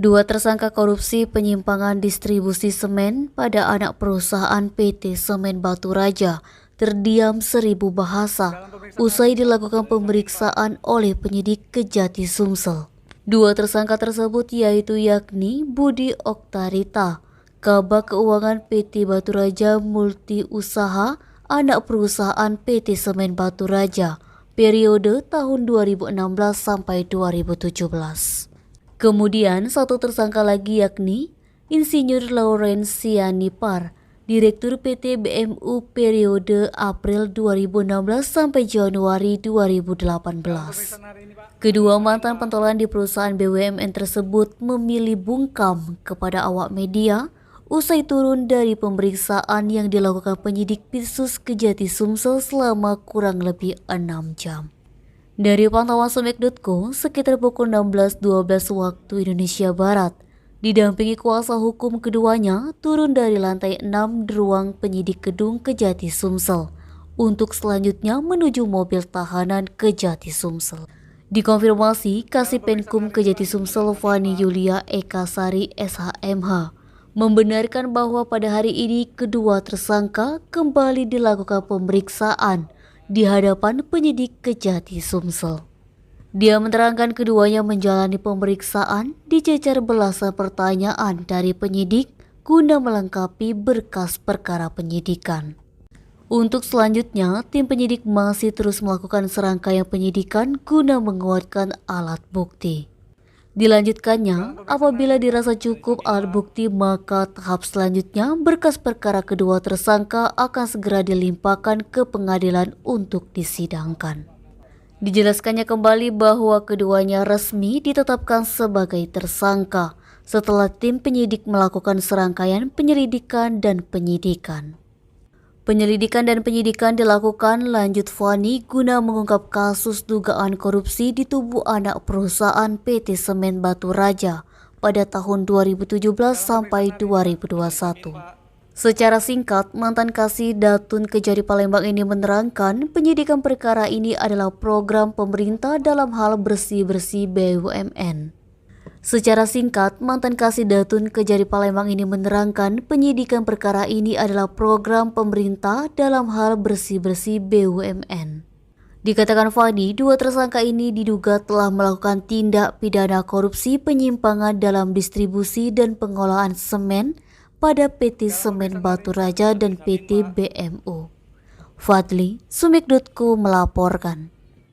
Dua tersangka korupsi penyimpangan distribusi semen pada anak perusahaan PT Semen Batu Raja terdiam 1000 bahasa usai dilakukan pemeriksaan oleh penyidik Kejati Sumsel. Dua tersangka tersebut yakni Budi Oktarita, Kabag Keuangan PT Batu Raja Multi Usaha, anak perusahaan PT Semen Batu Raja, periode tahun 2016 sampai 2017. Kemudian satu tersangka lagi yakni Insinyur Lawrence Sianipar, Direktur PT BMU periode April 2016 sampai Januari 2018. Kedua mantan pentolan di perusahaan BUMN tersebut memilih bungkam kepada awak media usai turun dari pemeriksaan yang dilakukan penyidik Dinsus Kejati Sumsel selama kurang lebih 6 jam. Dari pantauan Sumek.co, sekitar pukul 16.12 waktu Indonesia Barat, didampingi kuasa hukum keduanya turun dari lantai 6 ruang penyidik gedung Kejati Sumsel untuk selanjutnya menuju mobil tahanan Kejati Sumsel. Dikonfirmasi, Kasipenkum Kejati Sumsel Fani Yulia Eka Sari SHMH membenarkan bahwa pada hari ini kedua tersangka kembali dilakukan pemeriksaan di hadapan penyidik Kejati Sumsel. Dia menerangkan keduanya menjalani pemeriksaan dicecar belasan pertanyaan dari penyidik guna melengkapi berkas perkara penyidikan. Untuk selanjutnya, tim penyidik masih terus melakukan serangkaian penyidikan guna menguatkan alat bukti. Dilanjutkannya, apabila dirasa cukup alat bukti, maka tahap selanjutnya berkas perkara kedua tersangka akan segera dilimpahkan ke pengadilan untuk disidangkan. Dijelaskannya kembali bahwa keduanya resmi ditetapkan sebagai tersangka setelah tim penyidik melakukan serangkaian penyelidikan dan penyidikan. Penyelidikan dan penyidikan dilakukan lanjut Fani guna mengungkap kasus dugaan korupsi di tubuh anak perusahaan PT Semen Batu Raja pada tahun 2017 sampai 2021. Secara singkat, mantan Kasih Datun Kejari Palembang ini menerangkan penyidikan perkara ini adalah program pemerintah dalam hal bersih-bersih BUMN. Secara singkat, mantan Kasih Datun Kejari Palembang ini menerangkan penyidikan perkara ini adalah program pemerintah dalam hal bersih-bersih BUMN. Dikatakan Fani, dua tersangka ini diduga telah melakukan tindak pidana korupsi penyimpangan dalam distribusi dan pengolahan semen pada PT Semen Batu Raja dan PT BMU. Fadli, Sumek.co melaporkan.